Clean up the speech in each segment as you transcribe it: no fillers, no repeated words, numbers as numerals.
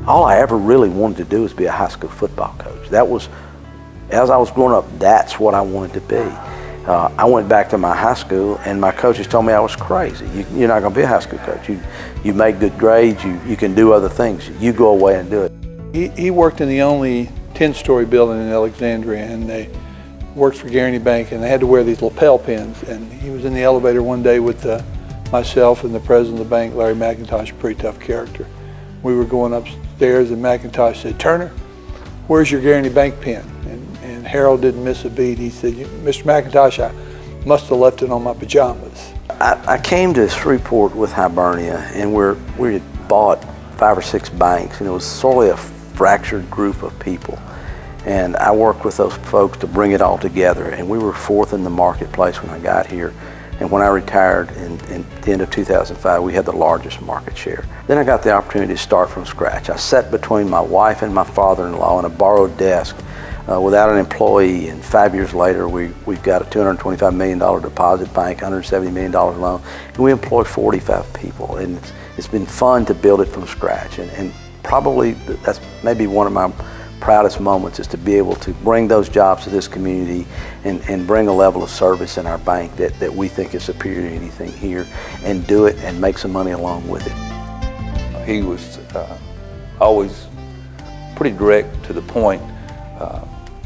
all I ever really wanted to do was be a high school football coach. That was, as I was growing up, that's what I wanted to be. I went back to my high school and my coaches told me I was crazy. You're not going to be a high school coach. You make good grades, you can do other things. You go away and do it. He worked in the only 10-story building in Alexandria, and they worked for Guaranty Bank, and they had to wear these lapel pins. And he was in the elevator one day with myself and the president of the bank, Larry McIntosh, a pretty tough character. We were going upstairs and McIntosh said, "Turner, where's your Guaranty Bank pin?" And Harold didn't miss a beat. He said, "Mr. McIntosh, I must have left it on my pajamas." I came to Shreveport with Hibernia, and we had bought 5 or 6 banks, and it was sort of a fractured group of people. And I worked with those folks to bring it all together, and we were 4th in the marketplace when I got here. And when I retired in the end of 2005, we had the largest market share. Then I got the opportunity to start from scratch. I sat between my wife and my father-in-law in a borrowed desk without an employee, and 5 years later, we've got a $225 million deposit bank, $170 million loan, and we employ 45 people. And it's been fun to build it from scratch. And probably that's maybe one of my proudest moments, is to be able to bring those jobs to this community and bring a level of service in our bank that we think is superior to anything here, and do it and make some money along with it. He was always pretty direct to the point,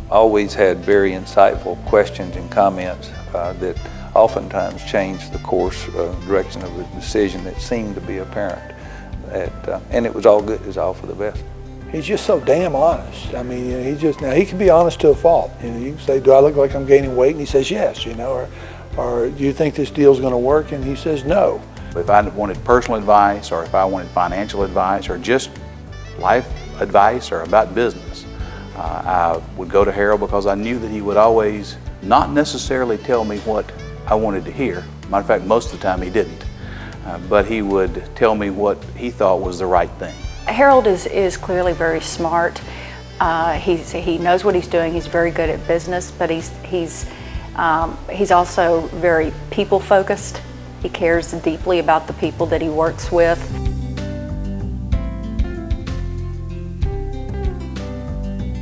always had very insightful questions and comments that oftentimes changed the course, direction of the decision that seemed to be apparent. And it was all good, it was all for the best. He's just so damn honest. I mean, now he can be honest to a fault. You can say, "Do I look like I'm gaining weight?" And he says, "Yes," or "Do you think this deal's going to work?" And he says, "No." If I wanted personal advice, or if I wanted financial advice, or just life advice, or about business, I would go to Harold, because I knew that he would always not necessarily tell me what I wanted to hear. Matter of fact, most of the time he didn't. But he would tell me what he thought was the right thing. Harold is clearly very smart. He knows what he's doing. He's very good at business, but he's also very people focused. He cares deeply about the people that he works with.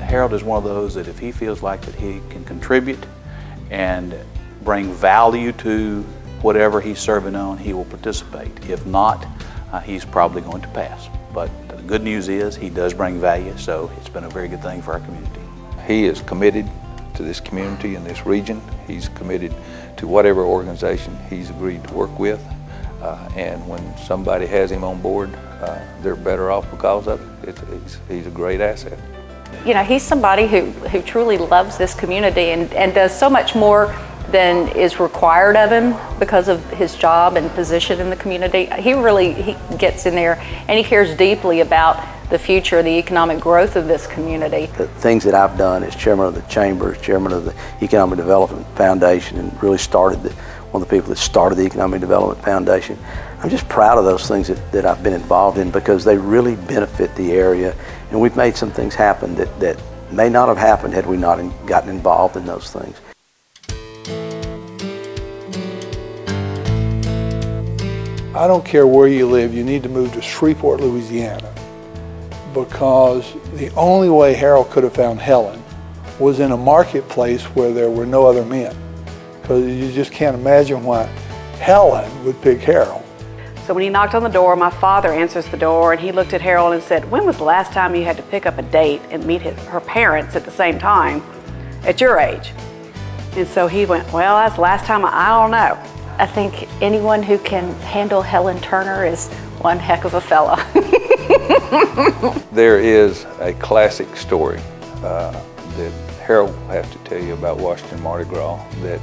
Harold is one of those that if he feels like that he can contribute and bring value to whatever he's serving on, he will participate. If not, he's probably going to pass. But the good news is he does bring value, so it's been a very good thing for our community. He is committed to this community and this region. He's committed to whatever organization he's agreed to work with. And when somebody has him on board, they're better off because of it. He's a great asset. You know, he's somebody who truly loves this community and does so much more than is required of him because of his job and position in the community. He gets in there and he cares deeply about the future, the economic growth of this community. The things that I've done as chairman of the chamber, chairman of the Economic Development Foundation, and really one of the people that started the Economic Development Foundation, I'm just proud of those things that I've been involved in, because they really benefit the area, and we've made some things happen that may not have happened had we not gotten involved in those things. I don't care where you live, you need to move to Shreveport, Louisiana, because the only way Harold could have found Helen was in a marketplace where there were no other men, because you just can't imagine why Helen would pick Harold. So when he knocked on the door, my father answers the door, and he looked at Harold and said, "When was the last time you had to pick up a date and meet her parents at the same time at your age?" And so he went, "Well, that's the last time, I don't know." I think anyone who can handle Helen Turner is one heck of a fella. There is a classic story that Harold will have to tell you about Washington Mardi Gras that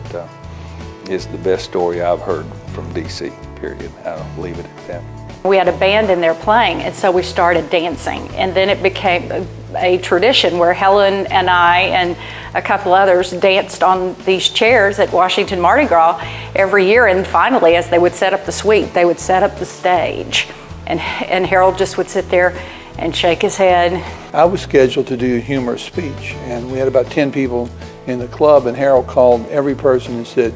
is the best story I've heard from DC, period. I'll leave it at that. We had a band in there playing, and so we started dancing, and then it became a tradition where Helen and I and a couple others danced on these chairs at Washington Mardi Gras every year, and finally, as they would set up the suite, they would set up the stage, and Harold just would sit there and shake his head. I was scheduled to do a humorous speech, and we had about 10 people in the club, and Harold called every person and said,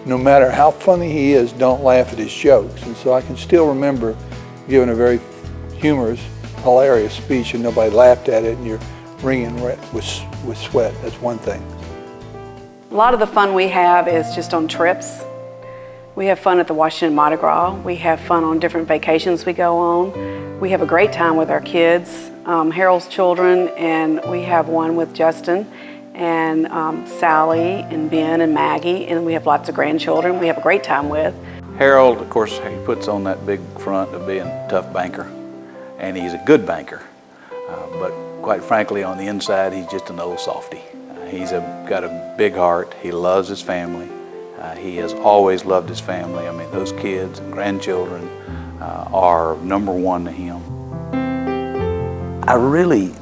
"No matter how funny he is, don't laugh at his jokes." And so I can still remember giving a very humorous hilarious speech and nobody laughed at it and you're wringing with sweat. That's one thing. A lot of the fun we have is just on trips. We have fun at the Washington Mardi Gras. We have fun on different vacations we go on. We have a great time with our kids, Harold's children, and we have one with Justin and Sally and Ben and Maggie, and we have lots of grandchildren we have a great time with. Harold, of course, he puts on that big front of being a tough banker, and he's a good banker. But quite frankly, on the inside, he's just an old softy. He's got a big heart. He loves his family. He has always loved his family. I mean, those kids and grandchildren are number one to him. I really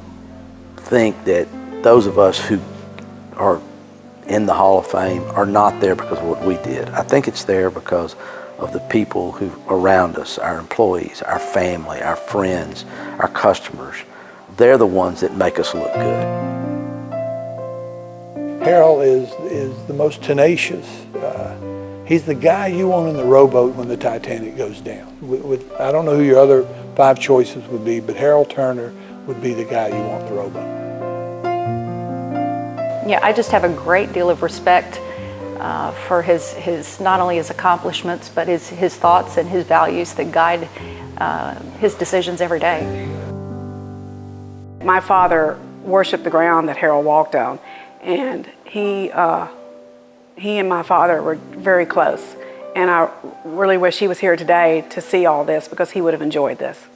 think that those of us who are in the Hall of Fame are not there because of what we did. I think it's there because of the people who around us, our employees, our family, our friends, our customers. They're the ones that make us look good. Harold is the most tenacious. He's the guy you want in the rowboat when the Titanic goes down. I don't know who your other 5 choices would be, but Harold Turner would be the guy you want in the rowboat. Yeah, I just have a great deal of respect for his not only his accomplishments, but his thoughts and his values that guide his decisions every day. My father worshiped the ground that Harold walked on, and he and my father were very close. And I really wish he was here today to see all this because he would have enjoyed this.